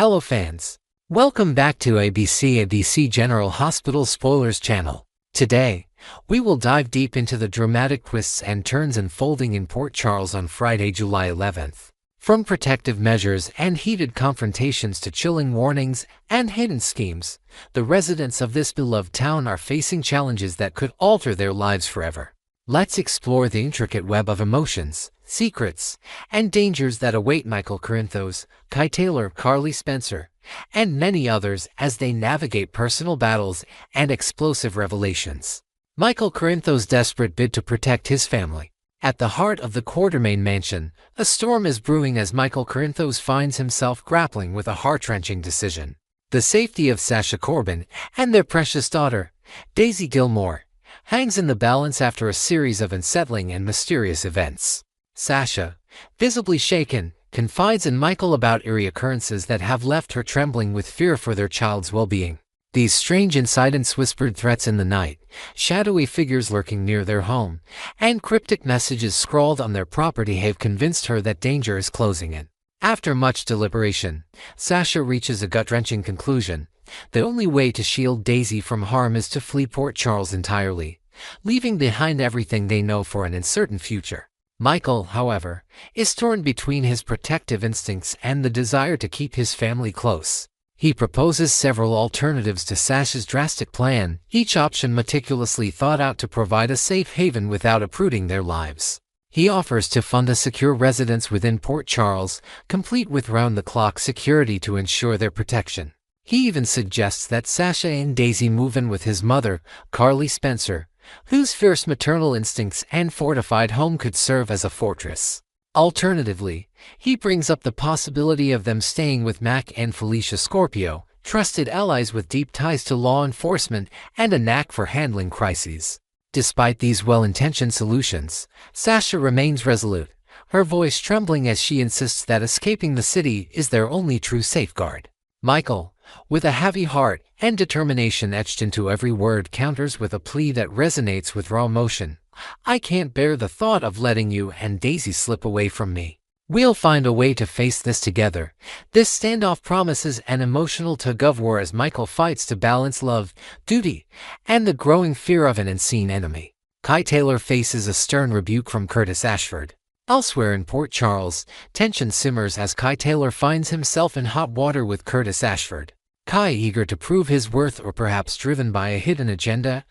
Hello fans. Welcome back to ABC General Hospital Spoilers channel. Today, we will dive deep into the dramatic twists and turns unfolding in Port Charles on Friday, July 11th. From protective measures and heated confrontations to chilling warnings and hidden schemes, the residents of this beloved town are facing challenges that could alter their lives forever. Let's explore the intricate web of emotions, secrets, and dangers that await Michael Corinthos, Kai Taylor, Carly Spencer, and many others as they navigate personal battles and explosive revelations. Michael Corinthos' desperate bid to protect his family. At the heart of the Quartermain mansion, a storm is brewing as Michael Corinthos finds himself grappling with a heart-wrenching decision. The safety of Sasha Corbin and their precious daughter, Daisy Gilmore, hangs in the balance after a series of unsettling and mysterious events. Sasha, visibly shaken, confides in Michael about eerie occurrences that have left her trembling with fear for their child's well-being. These strange incidents, whispered threats in the night, shadowy figures lurking near their home, and cryptic messages scrawled on their property have convinced her that danger is closing in. After much deliberation, Sasha reaches a gut-wrenching conclusion. The only way to shield Daisy from harm is to flee Port Charles entirely, leaving behind everything they know for an uncertain future. Michael, however, is torn between his protective instincts and the desire to keep his family close. He proposes several alternatives to Sasha's drastic plan, each option meticulously thought out to provide a safe haven without uprooting their lives. He offers to fund a secure residence within Port Charles, complete with round-the-clock security to ensure their protection. He even suggests that Sasha and Daisy move in with his mother, Carly Spencer, whose fierce maternal instincts and fortified home could serve as a fortress. Alternatively, he brings up the possibility of them staying with Mac and Felicia Scorpio, trusted allies with deep ties to law enforcement and a knack for handling crises. Despite these well-intentioned solutions, Sasha remains resolute, her voice trembling as she insists that escaping the city is their only true safeguard. Michael, with a heavy heart and determination etched into every word, counters with a plea that resonates with raw emotion. "I can't bear the thought of letting you and Daisy slip away from me. We'll find a way to face this together." This standoff promises an emotional tug-of-war as Michael fights to balance love, duty, and the growing fear of an unseen enemy. Kai Taylor faces a stern rebuke from Curtis Ashford. Elsewhere in Port Charles, tension simmers as Kai Taylor finds himself in hot water with Curtis Ashford. Kai, eager to prove his worth or perhaps driven by a hidden agenda,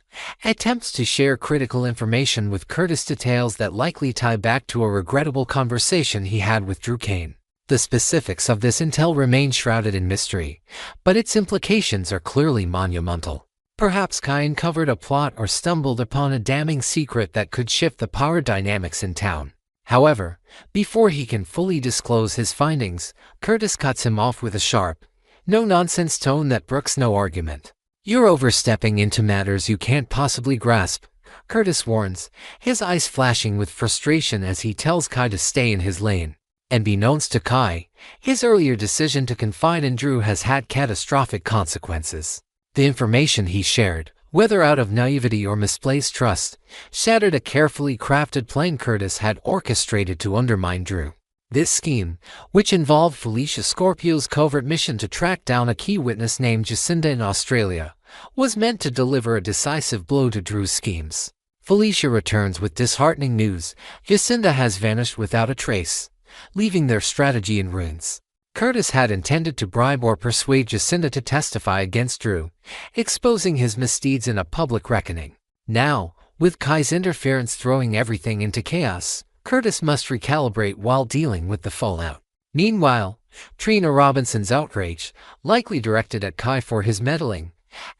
attempts to share critical information with Curtis, details that likely tie back to a regrettable conversation he had with Drew Kane. The specifics of this intel remain shrouded in mystery, but its implications are clearly monumental. Perhaps Kai uncovered a plot or stumbled upon a damning secret that could shift the power dynamics in town. However, before he can fully disclose his findings, Curtis cuts him off with a sharp, no-nonsense tone that brooks no argument. "You're overstepping into matters you can't possibly grasp," Curtis warns, his eyes flashing with frustration as he tells Kai to stay in his lane. Unbeknownst to Kai, his earlier decision to confide in Drew has had catastrophic consequences. The information he shared, whether out of naivety or misplaced trust, shattered a carefully crafted plan Curtis had orchestrated to undermine Drew. This scheme, which involved Felicia Scorpio's covert mission to track down a key witness named Jacinda in Australia, was meant to deliver a decisive blow to Drew's schemes. Felicia returns with disheartening news. Jacinda has vanished without a trace, leaving their strategy in ruins. Curtis had intended to bribe or persuade Jacinda to testify against Drew, exposing his misdeeds in a public reckoning. Now, with Kai's interference throwing everything into chaos, Curtis must recalibrate while dealing with the fallout. Meanwhile, Trina Robinson's outrage, likely directed at Kai for his meddling,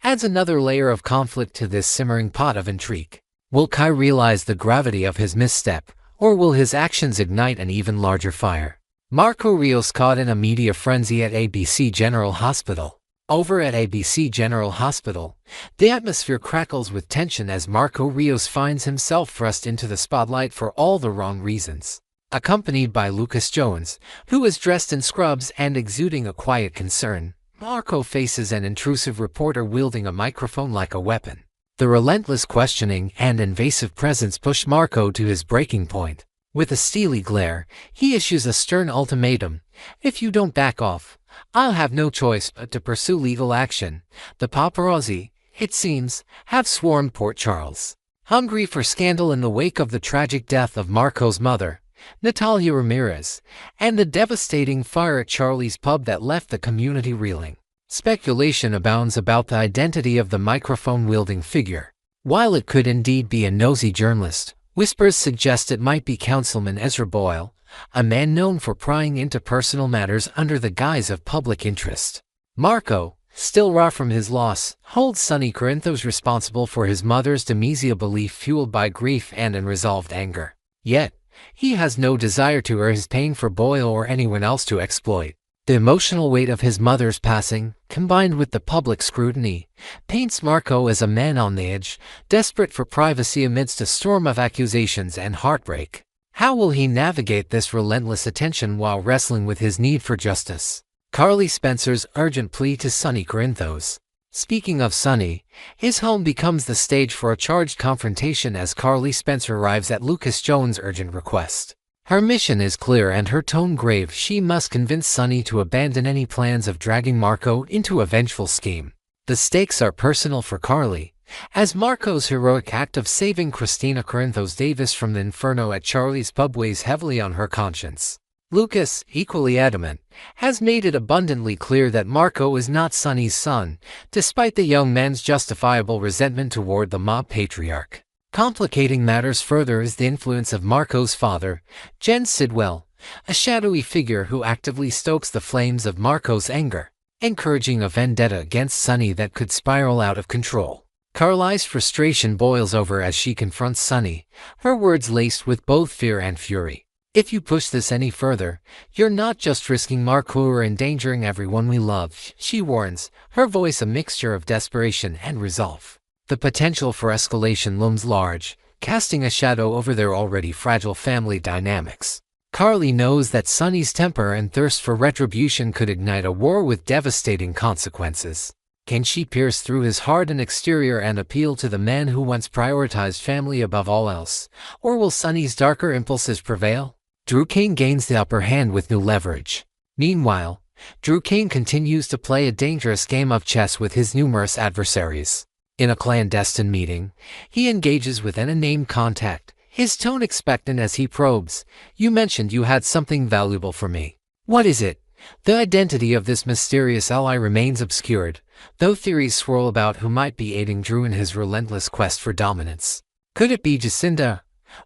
adds another layer of conflict to this simmering pot of intrigue. Will Kai realize the gravity of his misstep, or will his actions ignite an even larger fire? Marco Rios caught in a media frenzy at ABC General Hospital. Over at ABC General Hospital, the atmosphere crackles with tension as Marco Rios finds himself thrust into the spotlight for all the wrong reasons. Accompanied by Lucas Jones, who is dressed in scrubs and exuding a quiet concern, Marco faces an intrusive reporter wielding a microphone like a weapon. The relentless questioning and invasive presence push Marco to his breaking point. With a steely glare, he issues a stern ultimatum. If you don't back off, I'll have no choice but to pursue legal action. The paparazzi, it seems, have swarmed Port Charles, hungry for scandal in the wake of the tragic death of Marco's mother, Natalia Ramirez, and the devastating fire at Charlie's pub that left the community reeling. Speculation abounds about the identity of the microphone-wielding figure. While it could indeed be a nosy journalist, whispers suggest it might be Councilman Ezra Boyle, a man known for prying into personal matters under the guise of public interest. Marco, still raw from his loss, holds Sonny Corinthos responsible for his mother's dementia belief fueled by grief and unresolved anger. Yet, he has no desire to air his pain for Boyle or anyone else to exploit. The emotional weight of his mother's passing, combined with the public scrutiny, paints Marco as a man on the edge, desperate for privacy amidst a storm of accusations and heartbreak. How will he navigate this relentless attention while wrestling with his need for justice? Carly Spencer's urgent plea to Sonny Corinthos. Speaking of Sonny, his home becomes the stage for a charged confrontation as Carly Spencer arrives at Lucas Jones' urgent request. Her mission is clear and her tone grave. She must convince Sonny to abandon any plans of dragging Marco into a vengeful scheme. The stakes are personal for Carly, as Marco's heroic act of saving Christina Corinthos Davis from the inferno at Charlie's pub weighs heavily on her conscience. Lucas, equally adamant, has made it abundantly clear that Marco is not Sonny's son, despite the young man's justifiable resentment toward the mob patriarch. Complicating matters further is the influence of Marco's father, Jen Sidwell, a shadowy figure who actively stokes the flames of Marco's anger, encouraging a vendetta against Sonny that could spiral out of control. Carly's frustration boils over as she confronts Sonny, her words laced with both fear and fury. If you push this any further, you're not just risking Marco or endangering everyone we love, she warns, her voice a mixture of desperation and resolve. The potential for escalation looms large, casting a shadow over their already fragile family dynamics. Carly knows that Sonny's temper and thirst for retribution could ignite a war with devastating consequences. Can she pierce through his hardened exterior and appeal to the man who once prioritized family above all else? Or will Sonny's darker impulses prevail? Drew Kane gains the upper hand with new leverage. Meanwhile, Drew Kane continues to play a dangerous game of chess with his numerous adversaries. In a clandestine meeting, he engages with an unnamed contact, his tone expectant as he probes. You mentioned you had something valuable for me. What is it? The identity of this mysterious ally remains obscured, though theories swirl about who might be aiding Drew in his relentless quest for dominance. Could it be Jacinda,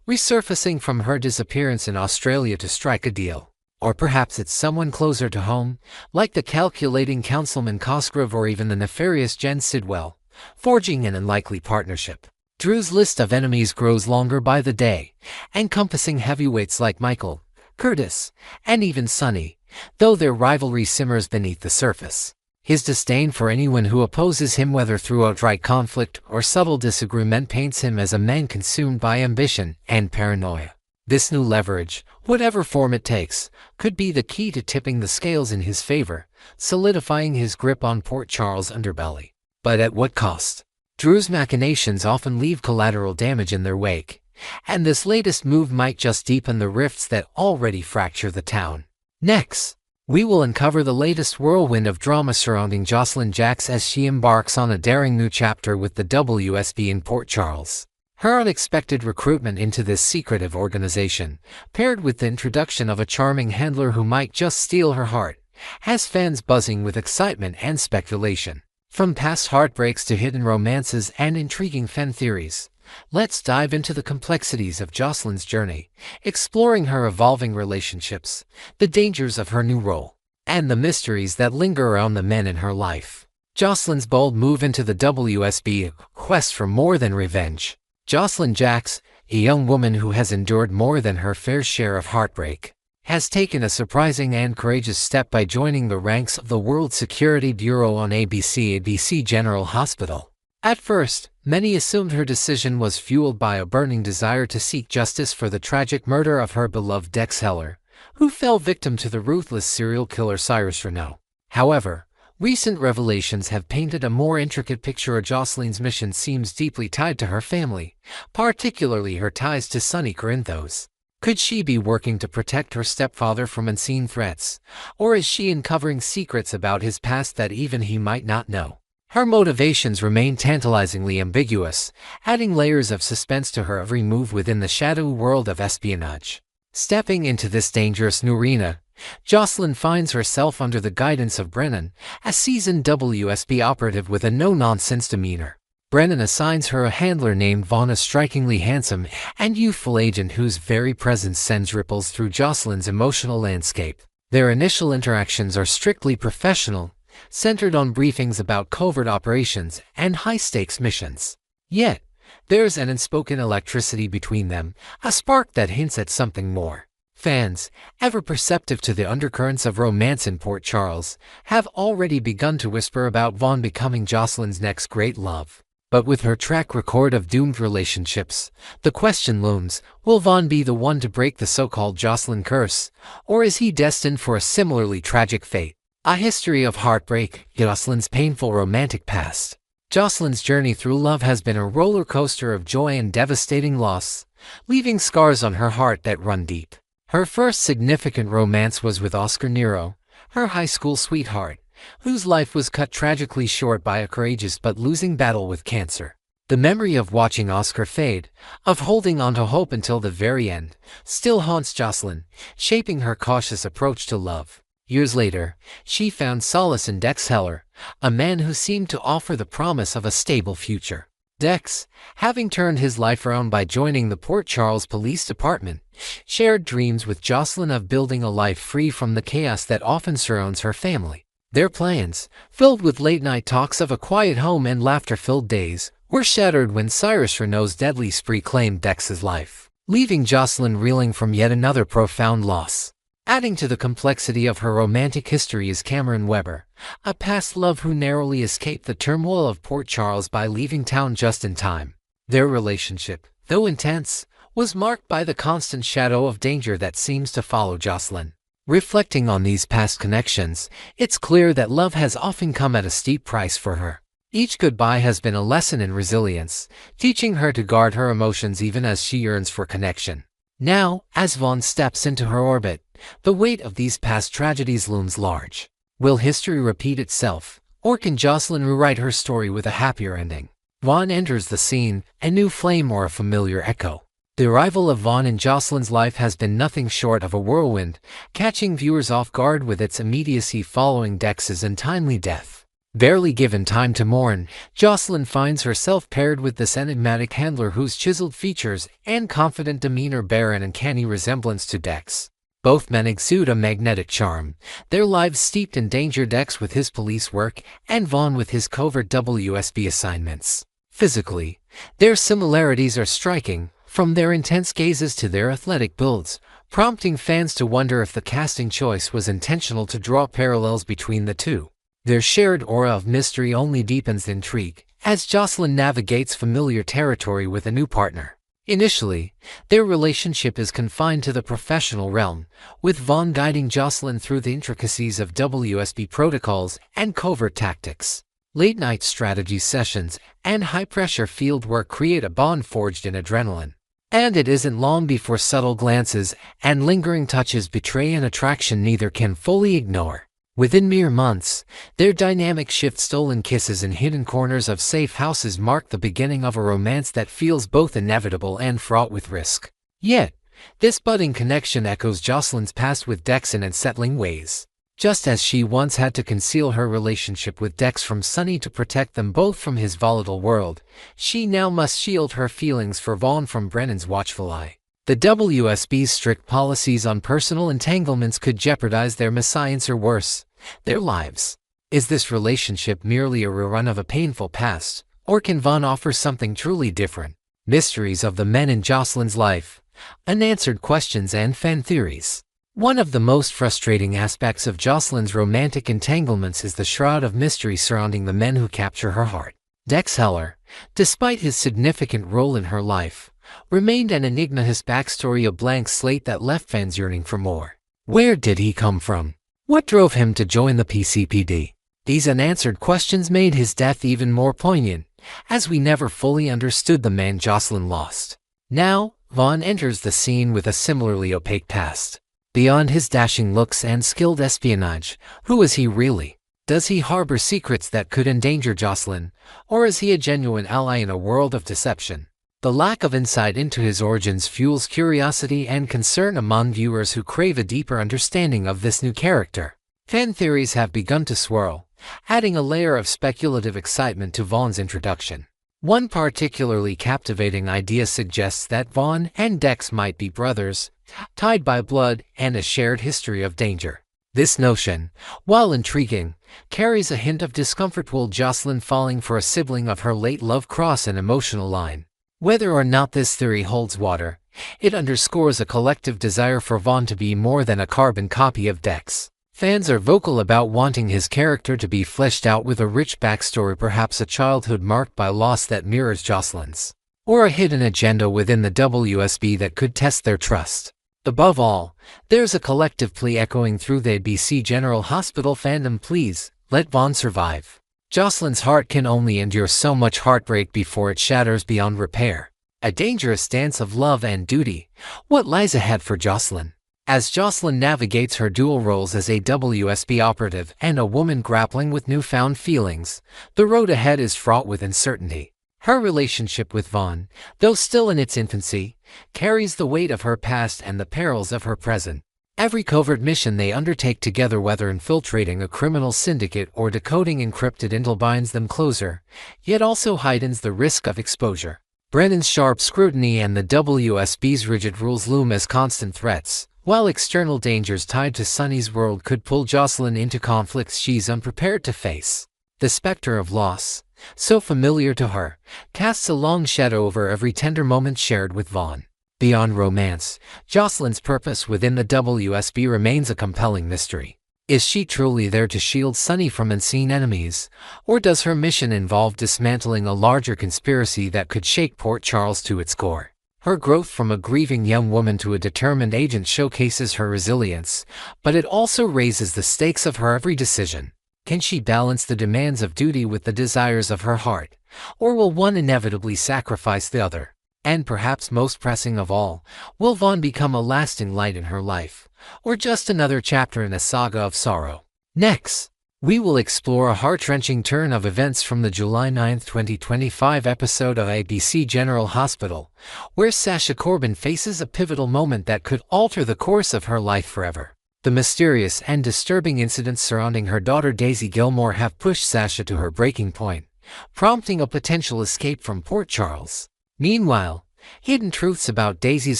resurfacing from her disappearance in Australia to strike a deal? Or perhaps it's someone closer to home, like the calculating Councilman Cosgrove or even the nefarious Jen Sidwell, forging an unlikely partnership. Drew's list of enemies grows longer by the day, encompassing heavyweights like Michael, Curtis, and even Sonny, though their rivalry simmers beneath the surface. His disdain for anyone who opposes him, whether through outright conflict or subtle disagreement, paints him as a man consumed by ambition and paranoia. This new leverage, whatever form it takes, could be the key to tipping the scales in his favor, solidifying his grip on Port Charles' underbelly. But at what cost? Drew's machinations often leave collateral damage in their wake, and this latest move might just deepen the rifts that already fracture the town. Next, we will uncover the latest whirlwind of drama surrounding Josslyn Jax as she embarks on a daring new chapter with the WSB in Port Charles. Her unexpected recruitment into this secretive organization, paired with the introduction of a charming handler who might just steal her heart, has fans buzzing with excitement and speculation. From past heartbreaks to hidden romances and intriguing fan theories, let's dive into the complexities of Josslyn's journey, exploring her evolving relationships, the dangers of her new role, and the mysteries that linger around the men in her life. Josslyn's bold move into the WSB, a quest for more than revenge. Josslyn Jax, a young woman who has endured more than her fair share of heartbreak, has taken a surprising and courageous step by joining the ranks of the World Security Bureau on ABC General Hospital. At first, many assumed her decision was fueled by a burning desire to seek justice for the tragic murder of her beloved Dex Heller, who fell victim to the ruthless serial killer Cyrus Renault. However, recent revelations have painted a more intricate picture. Josslyn's mission seems deeply tied to her family, particularly her ties to Sonny Corinthos. Could she be working to protect her stepfather from unseen threats, or is she uncovering secrets about his past that even he might not know? Her motivations remain tantalizingly ambiguous, adding layers of suspense to her every move within the shadowy world of espionage. Stepping into this dangerous new arena, Josslyn finds herself under the guidance of Brennan, a seasoned WSB operative with a no-nonsense demeanor. Brennan assigns her a handler named Vaughn, a strikingly handsome and youthful agent whose very presence sends ripples through Josslyn's emotional landscape. Their initial interactions are strictly professional, centered on briefings about covert operations and high-stakes missions. Yet, there's an unspoken electricity between them, a spark that hints at something more. Fans, ever perceptive to the undercurrents of romance in Port Charles, have already begun to whisper about Vaughn becoming Josslyn's next great love. But with her track record of doomed relationships, the question looms, will Vaughn be the one to break the so-called Josslyn curse, or is he destined for a similarly tragic fate? A history of heartbreak, Josslyn's painful romantic past. Josslyn's journey through love has been a roller coaster of joy and devastating loss, leaving scars on her heart that run deep. Her first significant romance was with Oscar Nero, her high school sweetheart, whose life was cut tragically short by a courageous but losing battle with cancer. The memory of watching Oscar fade, of holding on to hope until the very end, still haunts Josslyn, shaping her cautious approach to love. Years later, she found solace in Dex Heller, a man who seemed to offer the promise of a stable future. Dex, having turned his life around by joining the Port Charles Police Department, shared dreams with Josslyn of building a life free from the chaos that often surrounds her family. Their plans, filled with late-night talks of a quiet home and laughter-filled days, were shattered when Cyrus Renault's deadly spree claimed Dex's life, leaving Josslyn reeling from yet another profound loss. Adding to the complexity of her romantic history is Cameron Weber, a past love who narrowly escaped the turmoil of Port Charles by leaving town just in time. Their relationship, though intense, was marked by the constant shadow of danger that seems to follow Josslyn. Reflecting on these past connections, it's clear that love has often come at a steep price for her. Each goodbye has been a lesson in resilience, teaching her to guard her emotions even as she yearns for connection. Now, as Vaughn steps into her orbit, the weight of these past tragedies looms large. Will history repeat itself, or can Josslyn rewrite her story with a happier ending? Vaughn enters the scene, a new flame or a familiar echo. The arrival of Vaughn in Josslyn's life has been nothing short of a whirlwind, catching viewers off guard with its immediacy following Dex's untimely death. Barely given time to mourn, Josslyn finds herself paired with this enigmatic handler whose chiseled features and confident demeanor bear an uncanny resemblance to Dex. Both men exude a magnetic charm, their lives steeped in danger, Dex with his police work and Vaughn with his covert WSB assignments. Physically, their similarities are striking, from their intense gazes to their athletic builds, prompting fans to wonder if the casting choice was intentional to draw parallels between the two. Their shared aura of mystery only deepens intrigue, as Josslyn navigates familiar territory with a new partner. Initially, their relationship is confined to the professional realm, with Vaughn guiding Josslyn through the intricacies of WSB protocols and covert tactics. Late-night strategy sessions and high-pressure field work create a bond forged in adrenaline. And it isn't long before subtle glances and lingering touches betray an attraction neither can fully ignore. Within mere months, their dynamic shift, stolen kisses in hidden corners of safe houses mark the beginning of a romance that feels both inevitable and fraught with risk. Yet, this budding connection echoes Josslyn's past with Dex in unsettling ways. Just as she once had to conceal her relationship with Dex from Sonny to protect them both from his volatile world, she now must shield her feelings for Vaughn from Brennan's watchful eye. The WSB's strict policies on personal entanglements could jeopardize their mésalliance or worse, their lives. Is this relationship merely a rerun of a painful past, or can Vaughn offer something truly different? Mysteries of the men in Josslyn's life, unanswered questions and fan theories. One of the most frustrating aspects of Josslyn's romantic entanglements is the shroud of mystery surrounding the men who capture her heart. Dex Heller, despite his significant role in her life, remained an enigma, his backstory a blank slate that left fans yearning for more. Where did he come from? What drove him to join the PCPD? These unanswered questions made his death even more poignant, as we never fully understood the man Josslyn lost. Now, Vaughn enters the scene with a similarly opaque past. Beyond his dashing looks and skilled espionage, who is he really? Does he harbor secrets that could endanger Josslyn, or is he a genuine ally in a world of deception? The lack of insight into his origins fuels curiosity and concern among viewers who crave a deeper understanding of this new character. Fan theories have begun to swirl, adding a layer of speculative excitement to Vaughn's introduction. One particularly captivating idea suggests that Vaughn and Dex might be brothers, tied by blood and a shared history of danger. This notion, while intriguing, carries a hint of discomfort. Will Josslyn falling for a sibling of her late love cross an emotional line? Whether or not this theory holds water, it underscores a collective desire for Vaughn to be more than a carbon copy of Dex. Fans are vocal about wanting his character to be fleshed out with a rich backstory, perhaps a childhood marked by loss that mirrors Joslyn's, or a hidden agenda within the WSB that could test their trust. Above all, there's a collective plea echoing through the ABC General Hospital fandom: please, let Vaughn survive. Joslyn's heart can only endure so much heartbreak before it shatters beyond repair. A dangerous dance of love and duty. What lies ahead for Josslyn? As Josslyn navigates her dual roles as a WSB operative and a woman grappling with newfound feelings, the road ahead is fraught with uncertainty. Her relationship with Vaughn, though still in its infancy, carries the weight of her past and the perils of her present. Every covert mission they undertake together, whether infiltrating a criminal syndicate or decoding encrypted intel, binds them closer, yet also heightens the risk of exposure. Brennan's sharp scrutiny and the WSB's rigid rules loom as constant threats, while external dangers tied to Sonny's world could pull Josslyn into conflicts she's unprepared to face. The specter of loss, so familiar to her, casts a long shadow over every tender moment shared with Vaughn. Beyond romance, Josslyn's purpose within the WSB remains a compelling mystery. Is she truly there to shield Sonny from unseen enemies, or does her mission involve dismantling a larger conspiracy that could shake Port Charles to its core? Her growth from a grieving young woman to a determined agent showcases her resilience, but it also raises the stakes of her every decision. Can she balance the demands of duty with the desires of her heart, or will one inevitably sacrifice the other? And perhaps most pressing of all, will Vaughn become a lasting light in her life, or just another chapter in a saga of sorrow? Next, we will explore a heart-wrenching turn of events from the July 9, 2025 episode of ABC General Hospital, where Sasha Corbin faces a pivotal moment that could alter the course of her life forever. The mysterious and disturbing incidents surrounding her daughter Daisy Gilmore have pushed Sasha to her breaking point, prompting a potential escape from Port Charles. Meanwhile, hidden truths about Daisy's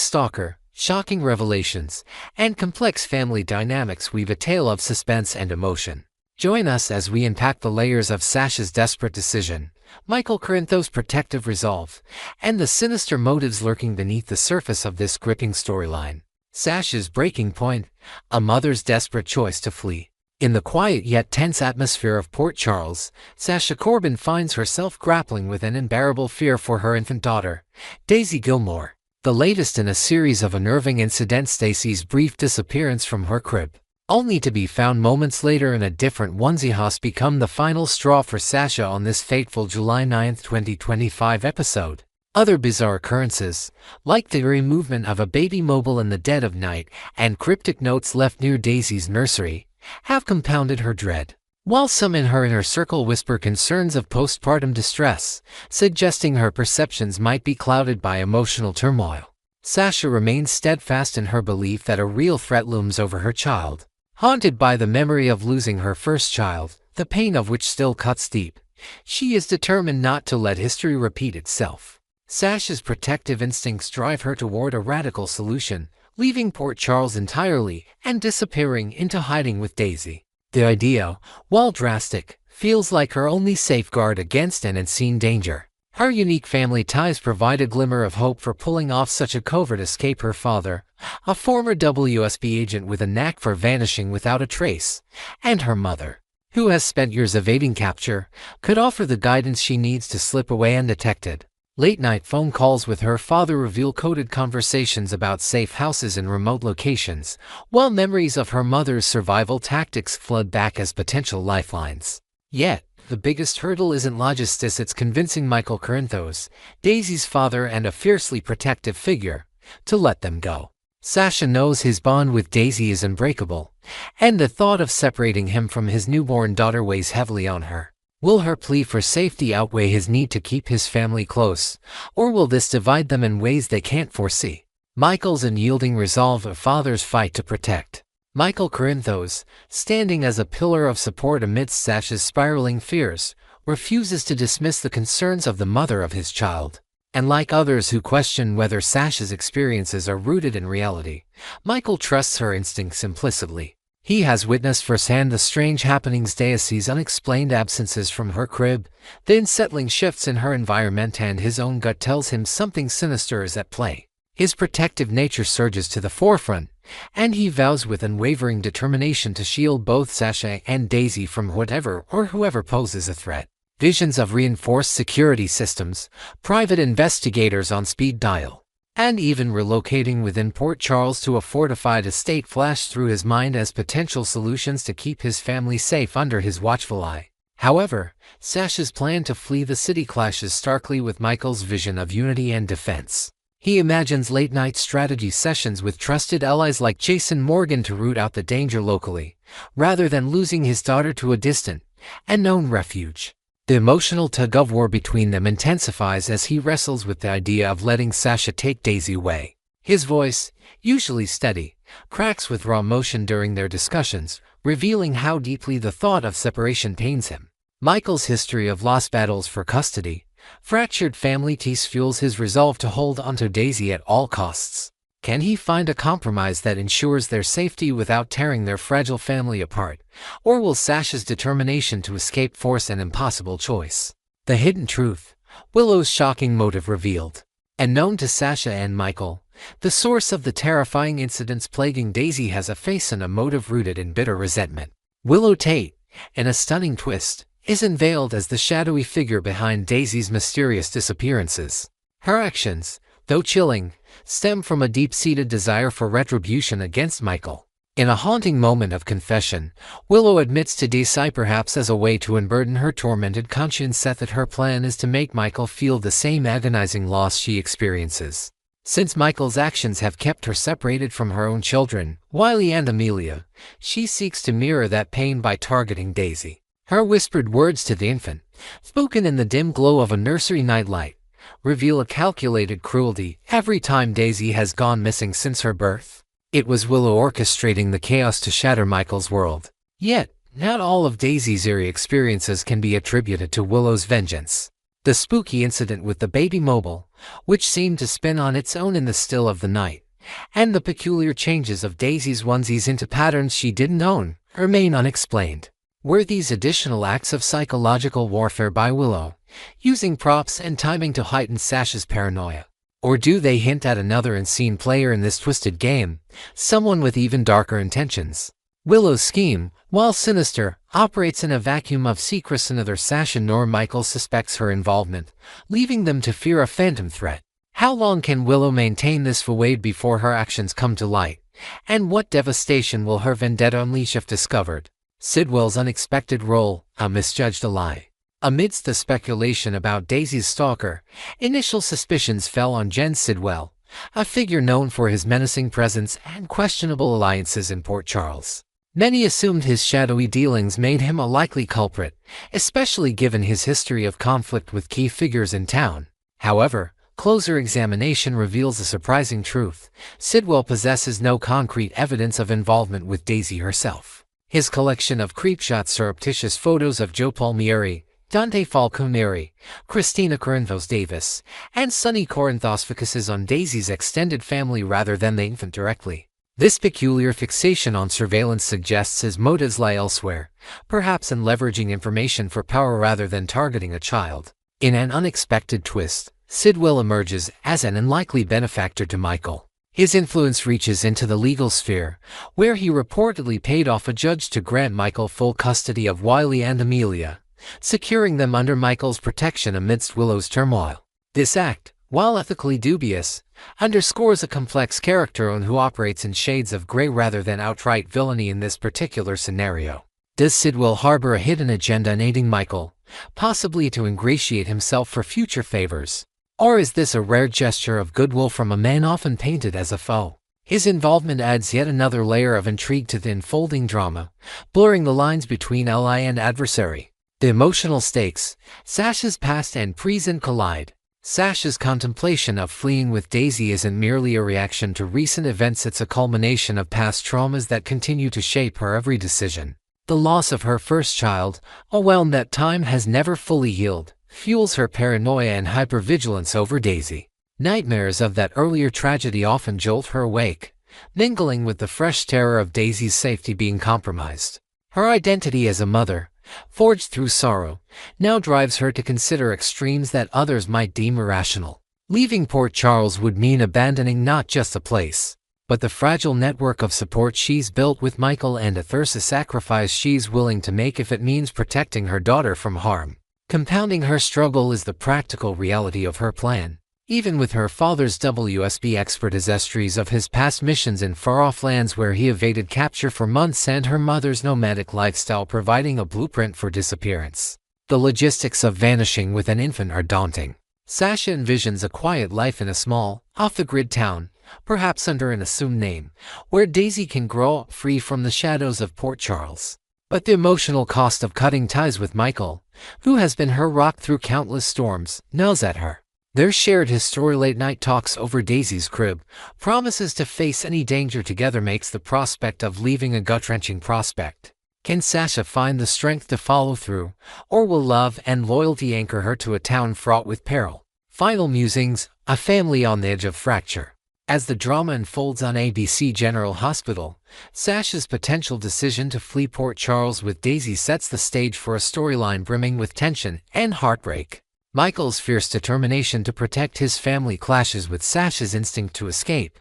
stalker, shocking revelations, and complex family dynamics weave a tale of suspense and emotion. Join us as we unpack the layers of Sasha's desperate decision, Michael Corinthos' protective resolve, and the sinister motives lurking beneath the surface of this gripping storyline. Sasha's breaking point, a mother's desperate choice to flee. In the quiet yet tense atmosphere of Port Charles, Sasha Corbin finds herself grappling with an unbearable fear for her infant daughter, Daisy Gilmore. The latest in a series of unnerving incidents: Daisy's brief disappearance from her crib, only to be found moments later in a different onesie, has become the final straw for Sasha on this fateful July 9, 2025 episode. Other bizarre occurrences, like the eerie movement of a baby mobile in the dead of night and cryptic notes left near Daisy's nursery, have compounded her dread. While some in her inner circle whisper concerns of postpartum distress, suggesting her perceptions might be clouded by emotional turmoil, Sasha remains steadfast in her belief that a real threat looms over her child. Haunted by the memory of losing her first child, the pain of which still cuts deep, she is determined not to let history repeat itself. Sasha's protective instincts drive her toward a radical solution, leaving Port Charles entirely and disappearing into hiding with Daisy. The idea, while drastic, feels like her only safeguard against an unseen danger. Her unique family ties provide a glimmer of hope for pulling off such a covert escape. Her father, a former WSB agent with a knack for vanishing without a trace, and her mother, who has spent years evading capture, could offer the guidance she needs to slip away undetected. Late-night phone calls with her father reveal coded conversations about safe houses in remote locations, while memories of her mother's survival tactics flood back as potential lifelines. Yet, the biggest hurdle isn't logistics, it's convincing Michael Corinthos, Daisy's father and a fiercely protective figure, to let them go. Sasha knows his bond with Daisy is unbreakable, and the thought of separating him from his newborn daughter weighs heavily on her. Will her plea for safety outweigh his need to keep his family close, or will this divide them in ways they can't foresee? Michael's unyielding resolve, a father's fight to protect. Michael Corinthos, standing as a pillar of support amidst Sasha's spiraling fears, refuses to dismiss the concerns of the mother of his child. And like others who question whether Sasha's experiences are rooted in reality, Michael trusts her instincts implicitly. He has witnessed firsthand the strange happenings, Daisy's unexplained absences from her crib, the unsettling shifts in her environment, and his own gut tells him something sinister is at play. His protective nature surges to the forefront, and he vows with unwavering determination to shield both Sasha and Daisy from whatever or whoever poses a threat. Visions of reinforced security systems, private investigators on speed dial, and even relocating within Port Charles to a fortified estate flash through his mind as potential solutions to keep his family safe under his watchful eye. However, Sasha's plan to flee the city clashes starkly with Michael's vision of unity and defense. He imagines late-night strategy sessions with trusted allies like Jason Morgan to root out the danger locally, rather than losing his daughter to a distant, unknown refuge. The emotional tug-of-war between them intensifies as he wrestles with the idea of letting Sasha take Daisy away. His voice, usually steady, cracks with raw emotion during their discussions, revealing how deeply the thought of separation pains him. Michael's history of lost battles for custody, fractured family ties fuels his resolve to hold onto Daisy at all costs. Can he find a compromise that ensures their safety without tearing their fragile family apart, or will Sasha's determination to escape force an impossible choice? The hidden truth, Willow's shocking motive revealed. And known to Sasha and Michael, the source of the terrifying incidents plaguing Daisy has a face and a motive rooted in bitter resentment. Willow Tate, in a stunning twist, is unveiled as the shadowy figure behind Daisy's mysterious disappearances. Her actions, though chilling, stem from a deep-seated desire for retribution against Michael. In a haunting moment of confession, Willow admits to Daisy, perhaps as a way to unburden her tormented conscience, that her plan is to make Michael feel the same agonizing loss she experiences. Since Michael's actions have kept her separated from her own children, Wiley and Amelia, she seeks to mirror that pain by targeting Daisy. Her whispered words to the infant, spoken in the dim glow of a nursery nightlight, reveal a calculated cruelty every time Daisy has gone missing since her birth. It was Willow orchestrating the chaos to shatter Michael's world. Yet, not all of Daisy's eerie experiences can be attributed to Willow's vengeance. The spooky incident with the baby mobile, which seemed to spin on its own in the still of the night, and the peculiar changes of Daisy's onesies into patterns she didn't own, remain unexplained. Were these additional acts of psychological warfare by Willow, using props and timing to heighten Sasha's paranoia? Or do they hint at another unseen player in this twisted game, someone with even darker intentions? Willow's scheme, while sinister, operates in a vacuum of secrets. Neither Sasha nor Michael suspects her involvement, leaving them to fear a phantom threat. How long can Willow maintain this void before her actions come to light? And what devastation will her vendetta unleash if discovered? Sidwell's unexpected role, a misjudged ally. Amidst the speculation about Daisy's stalker, initial suspicions fell on Jen Sidwell, a figure known for his menacing presence and questionable alliances in Port Charles. Many assumed his shadowy dealings made him a likely culprit, especially given his history of conflict with key figures in town. However, closer examination reveals a surprising truth. Sidwell possesses no concrete evidence of involvement with Daisy herself. His collection of creepshot surreptitious photos of Joe Palmieri, Dante Falconeri, Christina Corinthos Davis, and Sonny Corinthos focuses on Daisy's extended family rather than the infant directly. This peculiar fixation on surveillance suggests his motives lie elsewhere, perhaps in leveraging information for power rather than targeting a child. In an unexpected twist, Sidwell emerges as an unlikely benefactor to Michael. His influence reaches into the legal sphere, where he reportedly paid off a judge to grant Michael full custody of Wiley and Amelia, securing them under Michael's protection amidst Willow's turmoil. This act, while ethically dubious, underscores a complex character who operates in shades of gray rather than outright villainy in this particular scenario. Does Sidwell harbor a hidden agenda in aiding Michael, possibly to ingratiate himself for future favors? Or is this a rare gesture of goodwill from a man often painted as a foe? His involvement adds yet another layer of intrigue to the unfolding drama, blurring the lines between ally and adversary. The emotional stakes, Sasha's past and present collide. Sasha's contemplation of fleeing with Daisy isn't merely a reaction to recent events, it's a culmination of past traumas that continue to shape her every decision. The loss of her first child, a wound that time has never fully healed, fuels her paranoia and hypervigilance over Daisy. Nightmares of that earlier tragedy often jolt her awake, mingling with the fresh terror of Daisy's safety being compromised. Her identity as a mother, forged through sorrow, now drives her to consider extremes that others might deem irrational. Leaving Port Charles would mean abandoning not just a place, but the fragile network of support she's built with Michael, and a thirst sacrifice she's willing to make if it means protecting her daughter from harm. Compounding her struggle is the practical reality of her plan. Even with her father's WSB expert histories of his past missions in far-off lands where he evaded capture for months, and her mother's nomadic lifestyle providing a blueprint for disappearance, the logistics of vanishing with an infant are daunting. Sasha envisions a quiet life in a small, off-the-grid town, perhaps under an assumed name, where Daisy can grow up free from the shadows of Port Charles. But the emotional cost of cutting ties with Michael, who has been her rock through countless storms, gnaws at her. Their shared history, late-night talks over Daisy's crib, promises to face any danger together, makes the prospect of leaving a gut-wrenching prospect. Can Sasha find the strength to follow through, or will love and loyalty anchor her to a town fraught with peril? Final musings, a family on the edge of fracture. As the drama unfolds on ABC General Hospital, Sasha's potential decision to flee Port Charles with Daisy sets the stage for a storyline brimming with tension and heartbreak. Michael's fierce determination to protect his family clashes with Sasha's instinct to escape,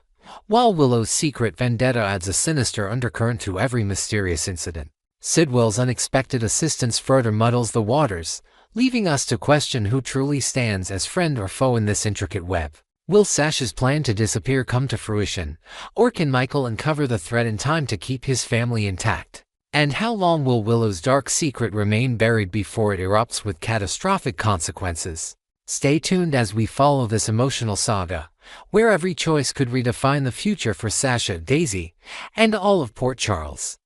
while Willow's secret vendetta adds a sinister undercurrent to every mysterious incident. Sidwell's unexpected assistance further muddles the waters, leaving us to question who truly stands as friend or foe in this intricate web. Will Sasha's plan to disappear come to fruition, or can Michael uncover the thread in time to keep his family intact? And how long will Willow's dark secret remain buried before it erupts with catastrophic consequences? Stay tuned as we follow this emotional saga, where every choice could redefine the future for Sasha, Daisy, and all of Port Charles.